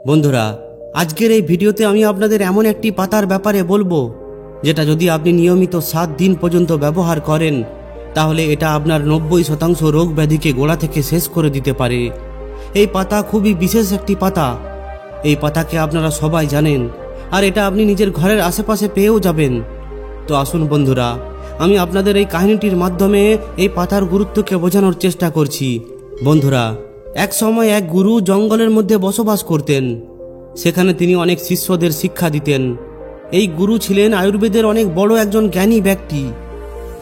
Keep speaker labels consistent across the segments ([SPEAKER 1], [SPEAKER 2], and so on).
[SPEAKER 1] বন্ধুরা, আজকের এই ভিডিওতে আমি আপনাদের এমন একটি পাতার ব্যাপারে বলবো যেটা যদি আপনি নিয়মিত 7 দিন পর্যন্ত ব্যবহার করেন তাহলে এটা আপনার 90% রোগ ব্যাধিকে গোড়া থেকে শেষ করে দিতে পারে। এই পাতা খুবই বিশেষ একটি পাতা। এই পাতাকে আপনারা সবাই জানেন আর এটা আপনি নিজের ঘরের আশেপাশে পেয়েও যাবেন। তো আসুন বন্ধুরা, আমি আপনাদের এই কাহিনীটির মাধ্যমে এই পাতার গুরুত্বকে বোঝানোর চেষ্টা করছি। বন্ধুরা, এক সময় এক গুরু জঙ্গলের মধ্যে বসবাস করতেন। সেখানে তিনি অনেক শিষ্যদের শিক্ষা দিতেন। এই গুরু ছিলেন আয়ুর্বেদের অনেক বড় একজন জ্ঞানী ব্যক্তি।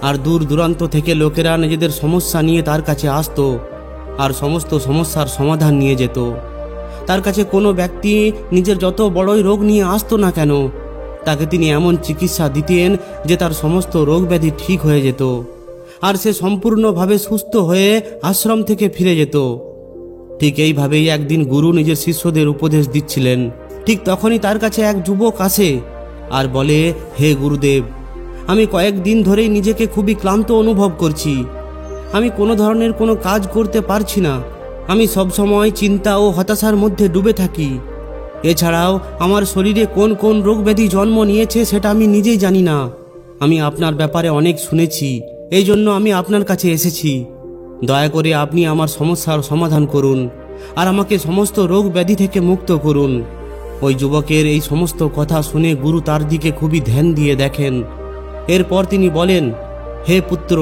[SPEAKER 1] আর দূর দূরান্ত থেকে লোকেরা নিজেদের সমস্যা নিয়ে তার কাছে আসতো আর সমস্ত সমস্যার সমাধান নিয়ে যেত। তার কাছে কোনো ব্যক্তি নিজের যত বড়ই রোগ নিয়ে আসতো না কেন, তাকে তিনি এমন চিকিৎসা দিতেন যে তার সমস্ত রোগ ব্যাধি ঠিক হয়ে যেত আর সে সম্পূর্ণভাবে সুস্থ হয়ে আশ্রম থেকে ফিরে যেত। ঠিক এইভাবেই একদিন গুরু নিজের শিষ্যদের উপদেশ দিচ্ছিলেন। ঠিক তখনই তার কাছে এক যুবক আসে আর বলে, হে গুরুদেব, আমি কয়েকদিন ধরেই নিজেকে খুবই ক্লান্ত অনুভব করছি। আমি কোনো ধরনের কোনো কাজ করতে পারছি না। আমি সবসময় চিন্তা ও হতাশার মধ্যে ডুবে থাকি। এছাড়াও আমার শরীরে কোন কোন রোগ ব্যাধি জন্ম নিয়েছে সেটা আমি নিজেই জানি না। আমি আপনার ব্যাপারে অনেক শুনেছি, এই জন্য আমি আপনার কাছে এসেছি। দয়া করে আপনি আমার সমস্যার সমাধান করুন আর আমাকে সমস্ত রোগ ব্যাধি থেকে মুক্ত করুন। ওই যুবকের এই সমস্ত কথা শুনে গুরু তার দিকে খুবই ধ্যান দিয়ে দেখেন। এরপর তিনি বলেন, হে পুত্র,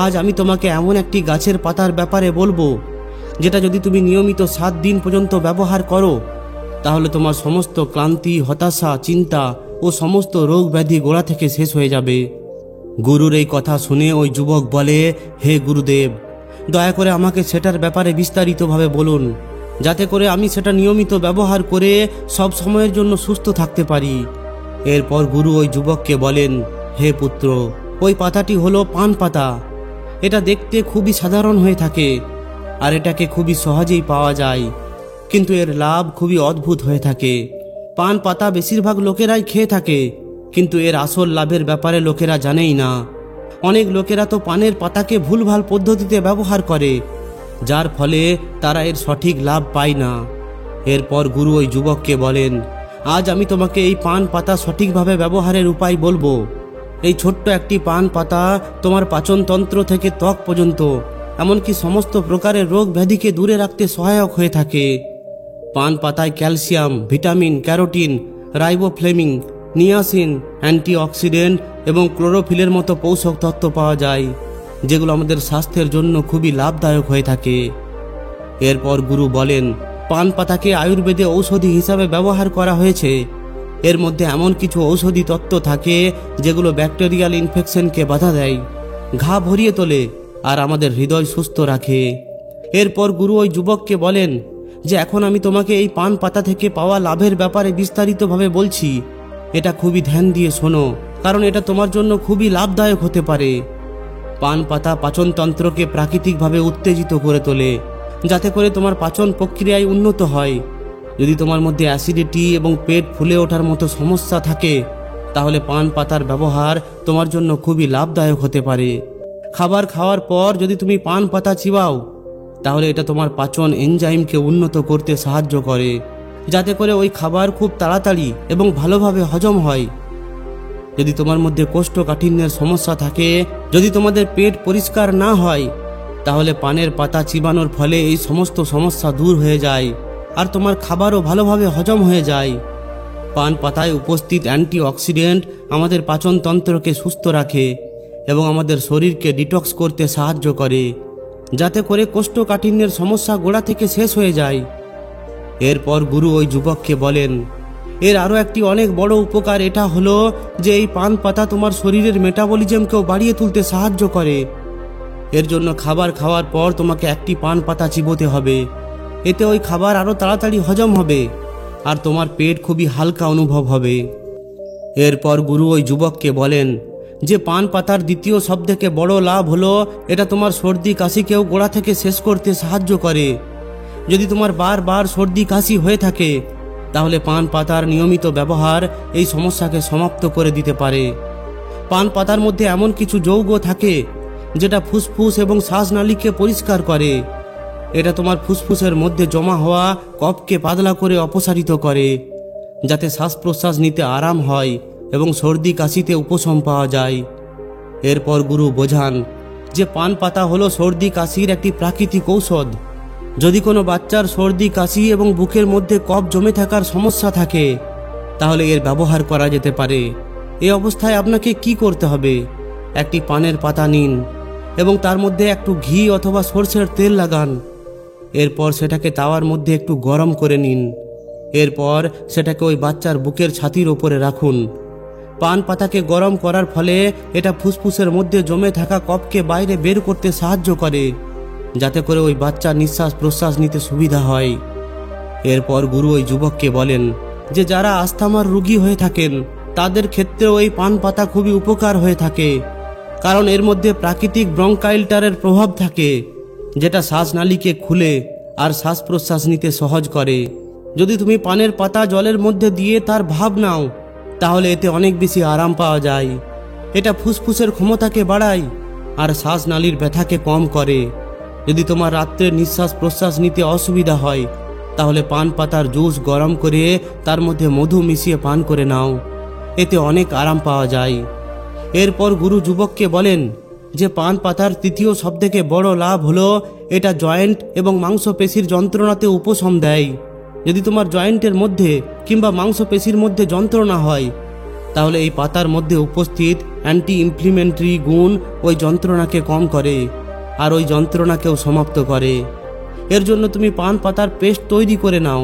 [SPEAKER 1] আজ আমি তোমাকে এমন একটি গাছের পাতার ব্যাপারে বলবো যেটা যদি তুমি নিয়মিত 7 দিন পর্যন্ত ব্যবহার করো তাহলে তোমার সমস্ত ক্লান্তি, হতাশা, চিন্তা ও সমস্ত রোগ ব্যাধি গোড়া থেকে শেষ হয়ে যাবে। গুরুর এই কথা শুনে ওই যুবক বলে, হে গুরুদেব, দয়া করে আমাকে সেটার ব্যাপারে বিস্তারিতভাবে বলুন যাতে করে আমি সেটা নিয়মিত ব্যবহার করে সব সময়ের জন্য সুস্থ থাকতে পারি। এরপর গুরু ওই যুবককে বলেন, হে পুত্র, ওই পাতাটি হলো পান পাতা। এটা দেখতে খুবই সাধারণ হয়ে থাকে আর এটাকে খুবই সহজেই পাওয়া যায়, কিন্তু এর লাভ খুবই অদ্ভুত হয়ে থাকে। পান পাতা বেশিরভাগ লোকেরাই খেয়ে থাকে, কিন্তু এর আসল লাভের ব্যাপারে লোকেরা জানেই না। অনেক লোকেরা তো পানের পাতাকে ভুলভাল পদ্ধতিতে ব্যবহার করে, যার ফলে তারা এর সঠিক লাভ পায় না। এরপর গুরু ওই যুবককে বলেন, আজ আমি তোমাকে এই পান পাতা সঠিকভাবে ব্যবহারের উপায় বলবো। এই ছোট্ট একটি পান পাতা তোমার পাচনতন্ত্র থেকে ত্বক পর্যন্ত এমনকি সমস্ত প্রকারের রোগ ব্যাধিকে দূরে রাখতে সহায়ক হয়ে থাকে। পান পাতায় calcium, vitamin, carotene, riboflavin, niacin, antioxidant এবং ক্লোরোফিলের মতো পোষক তত্ত্ব পাওয়া যায়, যেগুলো আমাদের স্বাস্থ্যের জন্য খুবই লাভদায়ক হয়ে থাকে। এরপর গুরু বলেন, পান পাতাকে আয়ুর্বেদে ঔষধি হিসাবে ব্যবহার করা হয়েছে। এর মধ্যে এমন কিছু ঔষধি তত্ত্ব থাকে যেগুলো ব্যাকটেরিয়াল ইনফেকশনকে বাধা দেয়, ঘা ভরিয়ে তোলে আর আমাদের হৃদয় সুস্থ রাখে। এরপর গুরু ওই যুবককে বলেন যে এখন আমি তোমাকে এই পান পাতা থেকে পাওয়া লাভের ব্যাপারে বিস্তারিতভাবে বলছি। এটা খুবই ধ্যান দিয়ে শোনো, কারণ এটা তোমার জন্য খুবই লাভদায়ক হতে পারে। পান পাতা পাচনতন্ত্রকে প্রাকৃতিকভাবে উত্তেজিত করে তোলে, যাতে করে তোমার পাচন প্রক্রিয়ায় উন্নত হয়। যদি তোমার মধ্যে অ্যাসিডিটি এবং পেট ফুলে ওঠার মতো সমস্যা থাকে তাহলে পান পাতার ব্যবহার তোমার জন্য খুবই লাভদায়ক হতে পারে। খাবার খাওয়ার পর যদি তুমি পান পাতা চিবাও তাহলে এটা তোমার পাচন এনজাইমকে উন্নত করতে সাহায্য করে, যাতে করে ওই খাবার খুব তাড়াতাড়ি এবং ভালোভাবে হজম হয়। যদি তোমার মধ্যে কোষ্ঠকাঠিন্যের সমস্যা থাকে, যদি তোমাদের পেট পরিষ্কার না হয় তাহলে পানের পাতা চিবানোর ফলে এই সমস্ত সমস্যা দূর হয়ে যায় আর তোমার খাবারও ভালোভাবে হজম হয়ে যায়। পান পাতায় উপস্থিত অ্যান্টিঅক্সিডেন্ট আমাদের পাচনতন্ত্রকে সুস্থ রাখে এবং আমাদের শরীরকে ডিটক্স করতে সাহায্য করে, যাতে করে কোষ্ঠকাঠিন্যের সমস্যা গোড়া থেকে শেষ হয়ে যায়। এরপর গুরু ওই যুবককে বলেন, এর আরও একটি অনেক বড় উপকার এটা হলো যে এই পান পাতা তোমার শরীরের মেটাবলিজমকেও বাড়িয়ে তুলতে সাহায্য করে। এর জন্য খাবার খাওয়ার পর তোমাকে একটি পান পাতা চিবোতে হবে। এতে ওই খাবার আরও তাড়াতাড়ি হজম হবে আর তোমার পেট খুবই হালকা অনুভব হবে। এরপর গুরু ওই যুবককে বলেন যে পান পাতার দ্বিতীয় সবথেকে বড় লাভ হলো এটা তোমার সর্দি কাশিকেও গোড়া থেকে শেষ করতে সাহায্য করে। যদি তোমার বারবার সর্দি কাশি হয়ে থাকে তাহলে পান পাতার নিয়মিত ব্যবহার এই সমস্যাকে সমাপ্ত করে দিতে পারে। পান পাতার মধ্যে এমন কিছু যৌগ থাকে যেটা ফুসফুস এবং শ্বাসনালীকে পরিষ্কার করে। এটা তোমার ফুসফুসের মধ্যে জমা হওয়া কফকে পাতলা করে অপসারিত করে, যাতে শ্বাস প্রশ্বাস নিতে আরাম হয় এবং সর্দি কাশিতে উপশম পাওয়া যায়। এরপর গুরু বোঝান যে পান পাতা হলো সর্দি কাশির একটি প্রাকৃতিক ঔষধ। যদি কোনো বাচ্চার সর্দি কাশি এবং বুকের মধ্যে কফ জমে থাকার সমস্যা থাকে, তাহলে এর ব্যবহার করা যেতে পারে। এই অবস্থায় আপনাকে কি করতে হবে? একটি পানের পাতা নিন এবং তার মধ্যে একটু ঘি অথবা সরষের তেল লাগান। এরপর সেটাকে তাওয়ার মধ্যে একটু গরম করে নিন। এরপর সেটাকে ওই বাচ্চার বুকের ছাতির ওপরে রাখুন। পান পাতাকে গরম করার ফলে এটা ফুসফুসের মধ্যে জমে থাকা কফকে বাইরে বের করতে সাহায্য করে, যাতে করে ওই বাচ্চার নিঃশ্বাস প্রশ্বাস নিতে সুবিধা হয়। এরপর গুরু ওই যুবককে বলেন যে যারা আস্থামার রোগী হয়ে থাকেন তাদের ক্ষেত্রেও এই পান পাতা খুবই উপকার হয়ে থাকে, কারণ এর মধ্যে প্রাকৃতিক ব্রঙ্কাইলটারের প্রভাব থাকে, যেটা শ্বাসনালীকে খুলে আর শ্বাস প্রশ্বাস নিতে সহজ করে। যদি তুমি পানের পাতা জলের মধ্যে দিয়ে তার ভাব নাও, তাহলে এতে অনেক বেশি আরাম পাওয়া যায়। এটা ফুসফুসের ক্ষমতাকে বাড়ায় আর শ্বাসনালীর ব্যথাকে কম করে। যদি তোমার রাত্রে নিঃশ্বাস প্রশ্বাস নিতে অসুবিধা হয়, তাহলে পান পাতার জুস গরম করে তার মধ্যে মধু মিশিয়ে পান করে নাও, এতে অনেক আরাম পাওয়া যায়। এরপর গুরু যুবককে বলেন যে পান পাতার তৃতীয় সবথেকে বড় লাভ হলো এটা জয়েন্ট এবং মাংসপেশির যন্ত্রণাতে উপশম দেয়। যদি তোমার জয়েন্টের মধ্যে কিংবা মাংসপেশির মধ্যে যন্ত্রণা হয়, তাহলে এই পাতার মধ্যে উপস্থিত অ্যান্টি ইনফ্লেমেটরি গুণ ওই যন্ত্রণাকে কম করে আর ওই যন্ত্রণাকেও সমাপ্ত করে। এর জন্য তুমি পান পাতার পেস্ট তৈরি করে নাও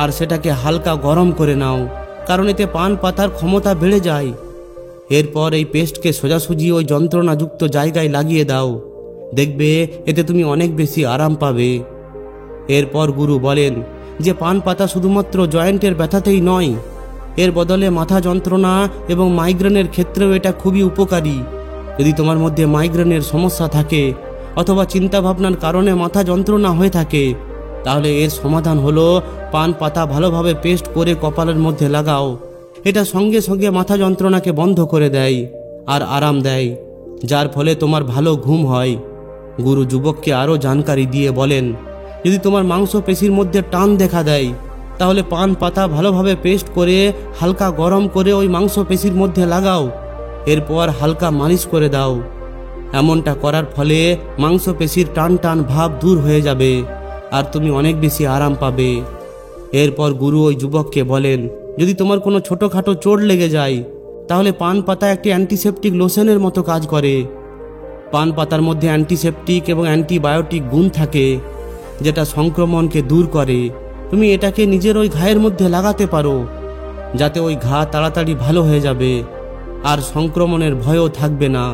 [SPEAKER 1] আর সেটাকে হালকা গরম করে নাও, কারণ এতে পান পাতার ক্ষমতা বেড়ে যায়। এরপর এই পেস্টকে সোজাসুজি ওই যন্ত্রণাযুক্ত জায়গায় লাগিয়ে দাও, দেখবে এতে তুমি অনেক বেশি আরাম পাবে। এরপর গুরু বলেন যে পান পাতা শুধুমাত্র জয়েন্টের ব্যথাতেই নয়, এর বদলে মাথা যন্ত্রণা এবং মাইগ্রেনের ক্ষেত্রেও এটা খুবই উপকারী। যদি তোমার মধ্যে মাইগ্রেনের সমস্যা থাকে অথবা চিন্তাভাবনার কারণে মাথা যন্ত্রণা হয়ে থাকে, তাহলে এর সমাধান হলো পান পাতা ভালোভাবে পেস্ট করে কপালের মধ্যে লাগাও। এটা সঙ্গে সঙ্গে মাথা যন্ত্রণাকে বন্ধ করে দেয় আর আরাম দেয়, যার ফলে তোমার ভালো ঘুম হয়। গুরু যুবককে আরও জানকারি দিয়ে বলেন, যদি তোমার মাংসপেশির মধ্যে টান দেখা দেয়, তাহলে পান পাতা ভালোভাবে পেস্ট করে হালকা গরম করে ওই মাংসপেশির মধ্যে লাগাও। এরপর হালকা মালিশ করে দাও। এমনটা করার ফলে মাংসপেশির টান টান ভাব দূর হয়ে যাবে আর তুমি অনেক বেশি আরাম পাবে। এরপর গুরু ওই যুবককে বলেন, যদি তোমার কোনো ছোটোখাটো চোট লেগে যায়, তাহলে পান পাতা একটি অ্যান্টিসেপটিক লোশনের মতো কাজ করে। পান পাতার মধ্যে অ্যান্টিসেপটিক এবং অ্যান্টিবায়োটিক গুণ থাকে, যেটা সংক্রমণকে দূর করে। তুমি এটাকে নিজের ওই ঘায়ের মধ্যে লাগাতে পারো, যাতে ওই ঘা তাড়াতাড়ি ভালো হয়ে যাবে আর সংক্রমণের ভয়ও থাকবে না।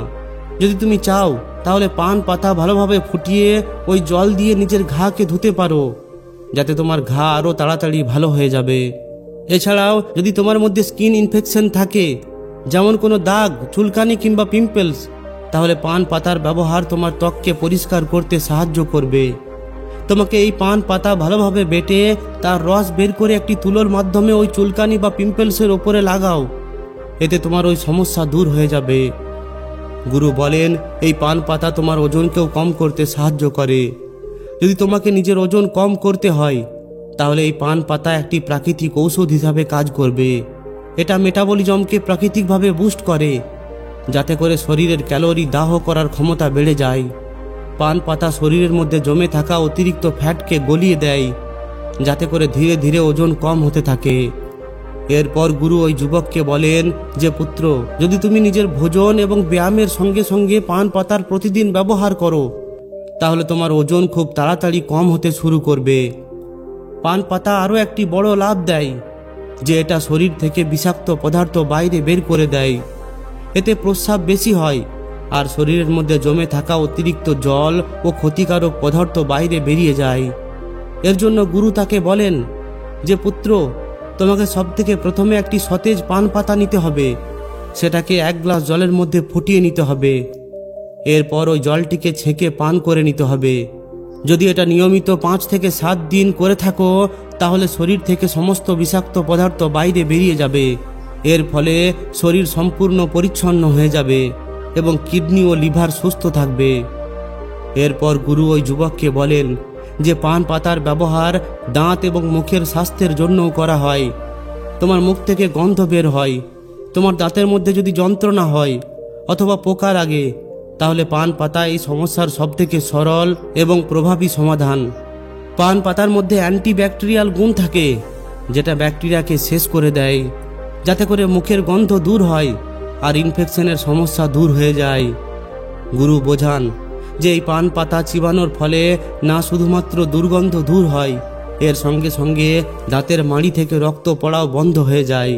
[SPEAKER 1] যদি তুমি চাও, তাহলে পান পাতা ভালোভাবে ফুটিয়ে ওই জল দিয়ে নিজের ঘাকে ধুতে পারো, যাতে তোমার ঘা আরও তাড়াতাড়ি ভালো হয়ে যাবে। এছাড়াও যদি তোমার মধ্যে স্কিন ইনফেকশন থাকে, যেমন কোনো দাগ, চুলকানি কিংবা পিম্পলস, তাহলে পান পাতার ব্যবহার তোমার ত্বককে পরিষ্কার করতে সাহায্য করবে। তোমাকে এই পান পাতা ভালোভাবে বেটে তার রস বের করে একটি তুলোর মাধ্যমে ওই চুলকানি বা পিম্পলসের ওপরে লাগাও, এতে তোমার ওই সমস্যা দূর হয়ে যাবে। গুরু বলেন, এই পান পাতা তোমার ওজনকেও কম করতে সাহায্য করে। যদি তোমাকে নিজের ওজন কম করতে হয়, তাহলে এই পান পাতা একটি প্রাকৃতিক ঔষধ হিসাবে কাজ করবে। এটা মেটাবলিজমকে প্রাকৃতিকভাবে বুস্ট করে, যাতে করে শরীরের ক্যালোরি দাহ করার ক্ষমতা বেড়ে যায়। পান পাতা শরীরের মধ্যে জমে থাকা অতিরিক্ত ফ্যাটকে গলিয়ে দেয়, যাতে করে ধীরে ধীরে ওজন কম হতে থাকে। এরপর গুরু ওই যুবককে বলেন যে পুত্র, যদি তুমি নিজের ভোজন এবং ব্যায়ামের সঙ্গে সঙ্গে পান পাতার প্রতিদিন ব্যবহার করো, তাহলে তোমার ওজন খুব তাড়াতাড়ি কম হতে শুরু করবে। পান পাতা আরও একটি বড় লাভ দেয় যে এটা শরীর থেকে বিষাক্ত পদার্থ বাইরে বের করে দেয়। এতে প্রস্রাব বেশি হয় আর শরীরের মধ্যে জমে থাকা অতিরিক্ত জল ও ক্ষতিকারক পদার্থ বাইরে বেরিয়ে যায়। এর জন্য গুরু তাকে বলেন যে পুত্র, তোমাকে সবথেকে প্রথমে একটি সতেজ পান পাতা নিতে হবে, সেটাকে 1 গ্লাস জলের মধ্যে ফুটিয়ে নিতে হবে। এরপর ওই জলটিকে ছেঁকে পান করে নিতে হবে। যদি এটা নিয়মিত 5 থেকে 7 দিন করে থাকো, তাহলে শরীর থেকে সমস্ত বিষাক্ত পদার্থ বাইরে বেরিয়ে যাবে। এর ফলে শরীর সম্পূর্ণ পরিচ্ছন্ন হয়ে যাবে এবং কিডনি ও লিভার সুস্থ থাকবে। এরপর গুরু ওই যুবককে বলেন যে পান পাতার ব্যবহার দাঁত এবং মুখের স্বাস্থ্যের জন্যও করা হয়। তোমার মুখ থেকে গন্ধ বের হয়, তোমার দাঁতের মধ্যে যদি যন্ত্রণা হয় অথবা পোকা লাগে, তাহলে পান পাতা এই সমস্যার সবথেকে সরল এবং প্রভাবী সমাধান। পান পাতার মধ্যে অ্যান্টিব্যাকটেরিয়াল গুণ থাকে, যেটা ব্যাকটেরিয়াকে শেষ করে দেয়, যাতে করে মুখের গন্ধ দূর হয় আর ইনফেকশনের সমস্যা দূর হয়ে যায়। গুরু বোঝান যে এই পান পাতা চিবানোর ফলে না শুধুমাত্র দুর্গন্ধ দূর হয়, এর সঙ্গে সঙ্গে দাঁতের মাড়ি থেকে রক্ত পড়াও বন্ধ হয়ে যায়।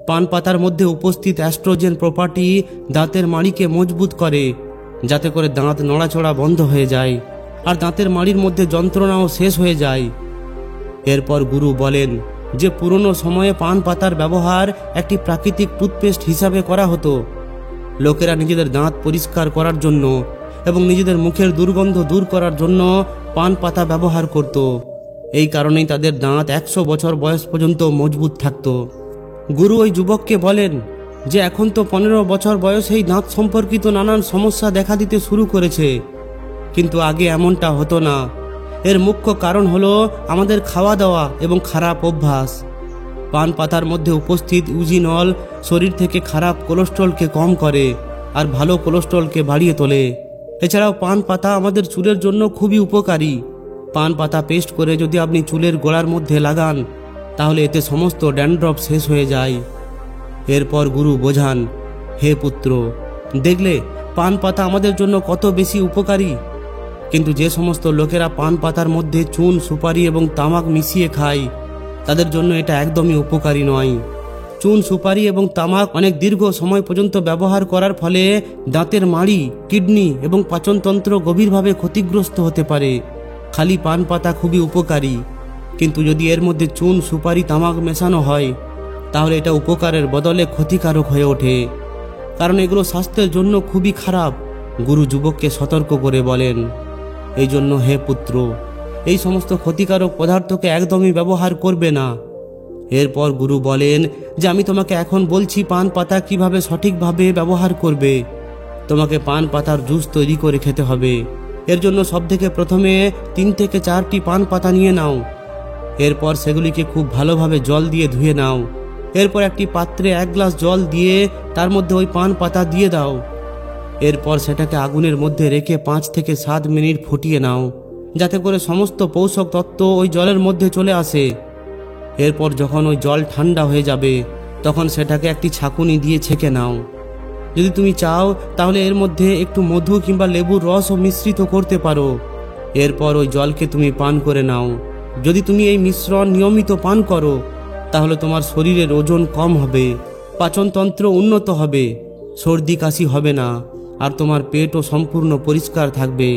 [SPEAKER 1] পান পাতার মধ্যে উপস্থিত অ্যাস্ট্রোজেন প্রপার্টি দাঁতের মাড়িকে মজবুত করে, যাতে করে দাঁত নড়াচড়া বন্ধ হয়ে যায় আর দাঁতের মাড়ির মধ্যে যন্ত্রণাও শেষ হয়ে যায়। এরপর গুরু বলেন যে পুরনো সময়ে পান পাতার ব্যবহার একটি প্রাকৃতিক টুথপেস্ট হিসাবে করা হতো। লোকেরা নিজেদের দাঁত পরিষ্কার করার জন্য এবং নিজেদের মুখের দুর্গন্ধ দূর করার জন্য পান পাতা ব্যবহার করত। এই কারণেই তাদের দাঁত 100 বছর বয়স পর্যন্ত মজবুত থাকত। গুরু ওই যুবককে বলেন যে এখন তো 15 বছর বয়সেই দাঁত সম্পর্কিত নানান সমস্যা দেখা দিতে শুরু করেছে, কিন্তু আগে এমনটা হতো না। এর মুখ্য কারণ হলো আমাদের খাওয়া দাওয়া এবং খারাপ অভ্যাস। পান পাতার মধ্যে উপস্থিত ইউজিনল শরীর থেকে খারাপ কোলেস্ট্রলকে কম করে আর ভালো কোলেস্ট্রলকে বাড়িয়ে তোলে। এছাড়াও পান পাতা আমাদের চুলের জন্য খুবই উপকারী। পান পাতা পেস্ট করে যদি আপনি চুলের গোড়ার মধ্যে লাগান, তাহলে এতে সমস্ত ড্যান্ড্রফ শেষ হয়ে যায়। এরপর গুরু বোঝান, হে পুত্র, দেখলে পান পাতা আমাদের জন্য কত বেশি উপকারী। কিন্তু যে সমস্ত লোকেরা পান পাতার মধ্যে চুন, সুপারি এবং তামাক মিশিয়ে খায়, তাদের জন্য এটা একদমই উপকারী নয়। চুন, সুপারি এবং তামাক অনেক দীর্ঘ সময় পর্যন্ত ব্যবহার করার ফলে দাঁতের মাড়ি, কিডনি এবং পাচনতন্ত্র গভীরভাবে ক্ষতিগ্রস্ত হতে পারে। খালি পান পাতা খুবই উপকারী, কিন্তু যদি এর মধ্যে চুন, সুপারি, তামাক মেশানো হয়, তাহলে এটা উপকারের বদলে ক্ষতিকারক হয়ে ওঠে, কারণ এগুলো স্বাস্থ্যের জন্য খুবই খারাপ। গুরু যুবককে সতর্ক করে বলেন, এই জন্য হে পুত্র, এই সমস্ত ক্ষতিকারক পদার্থকে একদমই ব্যবহার করবে না। এরপর গুরু বলেন যে আমি তোমাকে এখন বলছি পান পাতা কিভাবে সঠিকভাবে ব্যবহার করবে। তোমাকে পান পাতার জুস তৈরি করে খেতে হবে। এর জন্য সবথেকে প্রথমে 3 থেকে 4টি পান পাতা নিয়ে নাও। এরপর সেগুলিকে খুব ভালোভাবে জল দিয়ে ধুয়ে নাও। এরপর একটি পাত্রে 1 গ্লাস জল দিয়ে তার মধ্যে ওই পান পাতা দিয়ে দাও। এরপর সেটাকে আগুনের মধ্যে রেখে 5 থেকে 7 মিনিট ফুটিয়ে নাও, যাতে করে সমস্ত পোষক তত্ত্ব ওই জলের মধ্যে চলে আসে। এরপর যখন ওই জল ঠান্ডা হয়ে যাবে, তখন সেটাকে একটি ছাঁকুনি দিয়ে ছেঁকে নাও। যদি তুমি চাও তাহলে এর মধ্যে একটু মধু কিংবা লেবুর রসও মিশ্রিত করতে পারো। এরপর ওই জলকে তুমি পান করে নাও। যদি তুমি এই মিশ্রণ নিয়মিত পান করো, তাহলে তোমার শরীরের ওজন কম হবে, পাচনতন্ত্র উন্নত হবে, সর্দি কাশি হবে না, আর তোমার পেটও সম্পূর্ণ পরিষ্কার থাকবে।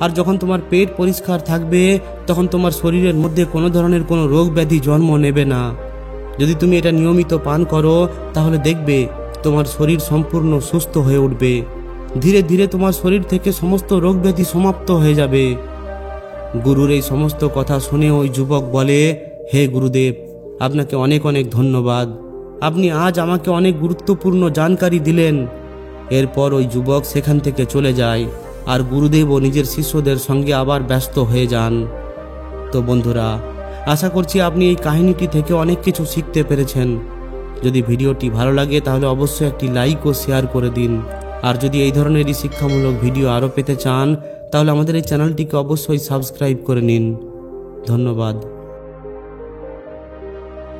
[SPEAKER 1] আর যখন তোমার পেট পরিষ্কার থাকবে, তখন তোমার শরীরের মধ্যে কোনো ধরনের কোনো রোগ ব্যাধি জন্ম নেবে না। যদি তুমি এটা নিয়মিত পান করো, তাহলে দেখবে তোমার শরীর সম্পূর্ণ সুস্থ হয়ে উঠবে। ধীরে ধীরে তোমার শরীর থেকে সমস্ত রোগ ব্যাধি সমাপ্ত হয়ে যাবে। গুরুর এই সমস্ত কথা শুনে ওই যুবক বলে, হে গুরুদেব, আপনাকে অনেক অনেক ধন্যবাদ। আপনি আজ আমাকে অনেক গুরুত্বপূর্ণ জানকারি দিলেন। এরপর ওই যুবক সেখান থেকে চলে যায় আর গুরুদেবও নিজের শিষ্যদের সঙ্গে আবার ব্যস্ত হয়ে যান। তো বন্ধুরা, আশা করছি আপনি এই কাহিনীটি থেকে অনেক কিছু শিখতে পেরেছেন। যদি ভিডিওটি ভালো লাগে তাহলে অবশ্যই একটি লাইক ও শেয়ার করে দিন। আর যদি এই ধরনেরই শিক্ষামূলক ভিডিও আরও পেতে চান, তাহলে আমাদের এই চ্যানেলটিকে অবশ্যই সাবস্ক্রাইব করে নিন। ধন্যবাদ।